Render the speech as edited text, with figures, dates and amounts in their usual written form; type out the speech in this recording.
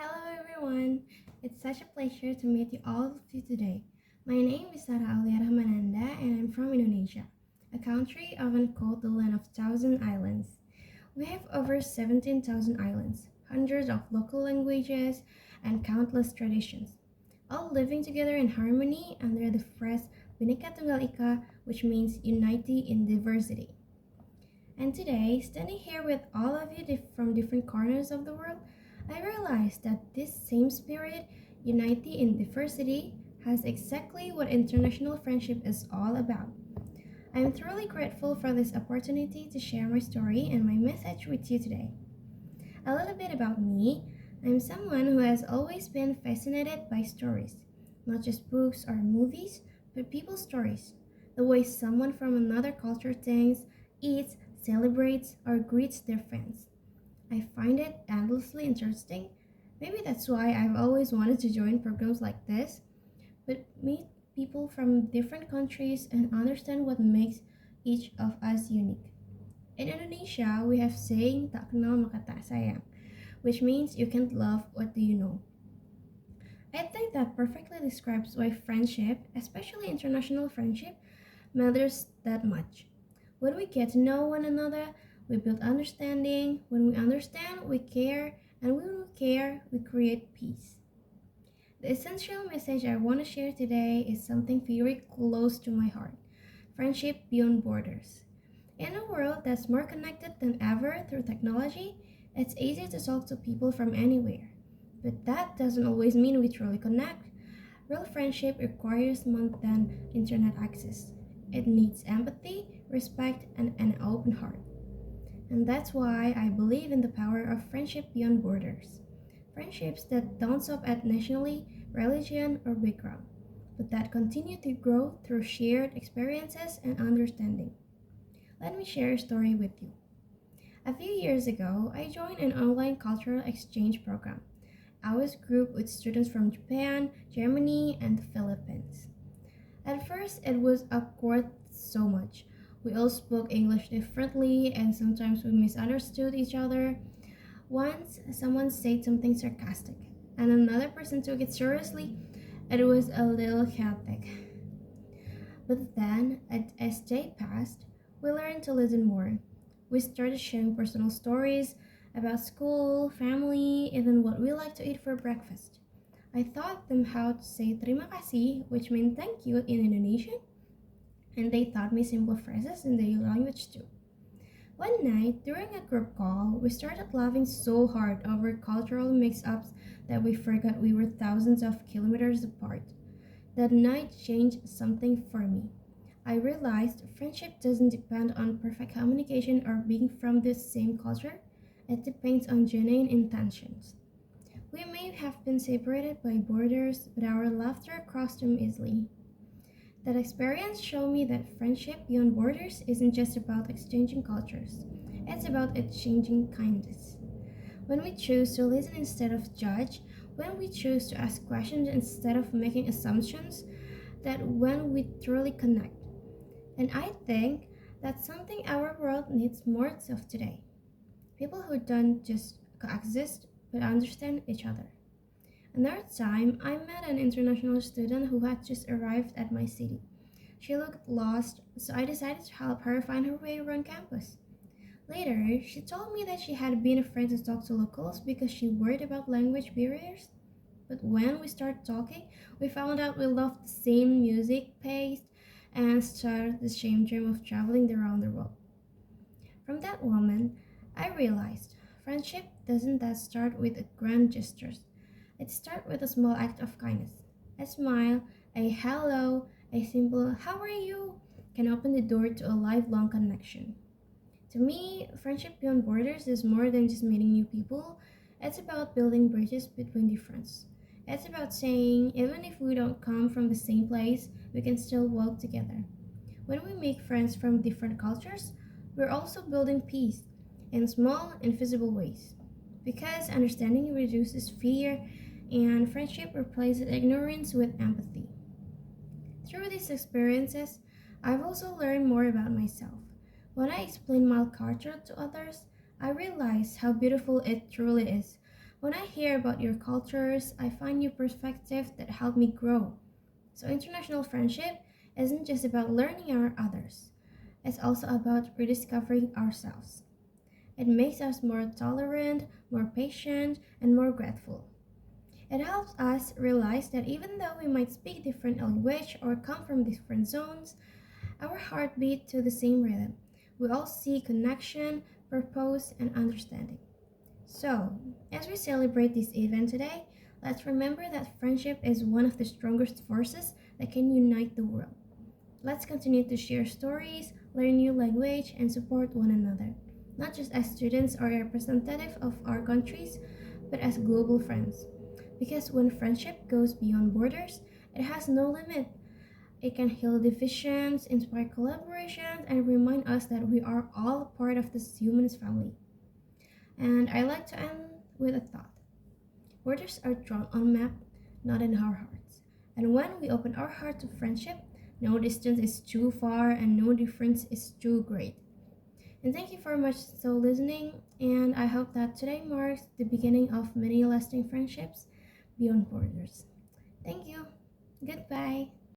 Hello everyone! It's such a pleasure to meet you all of you today. My name is Sarah Aulia Rahmananda and I'm from Indonesia, a country often called the land of thousand islands. We have over 17,000 islands, hundreds of local languages, and countless traditions, all living together in harmony under the phrase Bhinneka Tunggal Ika, which means unity in diversity. And today, standing here with all of you from different corners of the world, I realized that this same spirit, unity in diversity, has exactly what international friendship is all about. I am truly grateful for this opportunity to share my story and my message with you today. A little bit about me. I'm someone who has always been fascinated by stories, not just books or movies, but people's stories. The way someone from another culture thinks, eats, celebrates, or greets their friends. I find it endlessly interesting. Maybe that's why I've always wanted to join programs like this, but meet people from different countries and understand what makes each of us unique. In Indonesia, we have saying tak kenal maka tak sayang, which means you can't love what do you know. I think that perfectly describes why friendship, especially international friendship, matters that much. When we get to know one another, we build understanding. When we understand, we care. And when we care, we create peace. The essential message I want to share today is something very close to my heart: friendship beyond borders. In a world that's more connected than ever through technology, it's easy to talk to people from anywhere. But that doesn't always mean we truly connect. Real friendship requires more than internet access. It needs empathy, respect, and an open heart. And that's why I believe in the power of friendship beyond borders. Friendships that don't stop at nationality, religion, or background, but that continue to grow through shared experiences and understanding. Let me share a story with you. A few years ago, I joined an online cultural exchange program. I was grouped with students from Japan, Germany, and the Philippines. At first, it was awkward so much. We all spoke English differently, and sometimes we misunderstood each other. Once, someone said something sarcastic, and another person took it seriously. It was a little chaotic. But then, as day passed, we learned to listen more. We started sharing personal stories about school, family, even what we like to eat for breakfast. I taught them how to say terima kasih, which means thank you in Indonesian, and they taught me simple phrases in their language too. One night, during a group call, we started laughing so hard over cultural mix ups that we forgot we were thousands of kilometers apart. That night changed something for me. I realized friendship doesn't depend on perfect communication or being from the same culture, it depends on genuine intentions. We may have been separated by borders, but our laughter crossed them easily. That experience showed me that friendship beyond borders isn't just about exchanging cultures, it's about exchanging kindness. When we choose to listen instead of judge, when we choose to ask questions instead of making assumptions, that when we truly connect. And I think that's something our world needs more of today. People who don't just coexist but understand each other. Another time, I met an international student who had just arrived at my city. She looked lost, so I decided to help her find her way around campus. Later, she told me that she had been afraid to talk to locals because she worried about language barriers. But when we started talking, we found out we loved the same music, taste, and started the same dream of traveling around the world. From that moment, I realized friendship doesn't just start with grand gestures. It starts with a small act of kindness. A smile, a hello, a simple how are you can open the door to a lifelong connection. To me, friendship beyond borders is more than just meeting new people. It's about building bridges between difference. It's about saying, even if we don't come from the same place, we can still walk together. When we make friends from different cultures, we're also building peace in small, invisible ways. Because understanding reduces fear and friendship replaces ignorance with empathy. Through these experiences, I've also learned more about myself. When I explain my culture to others, I realize how beautiful it truly is. When I hear about your cultures, I find new perspectives that help me grow. So, international friendship isn't just about learning our others, it's also about rediscovering ourselves. It makes us more tolerant, more patient, and more grateful. It helps us realize that even though we might speak different language or come from different zones, our heart beat to the same rhythm. We all seek connection, purpose, and understanding. So, as we celebrate this event today, let's remember that friendship is one of the strongest forces that can unite the world. Let's continue to share stories, learn new language, and support one another, not just as students or representative of our countries, but as global friends. Because when friendship goes beyond borders, it has no limit. It can heal divisions, inspire collaborations, and remind us that we are all part of this human family. And I like to end with a thought. Borders are drawn on map, not in our hearts. And when we open our heart to friendship, no distance is too far and no difference is too great. And thank you very much for listening. And I hope that today marks the beginning of many lasting friendships beyond borders. Thank you. Goodbye.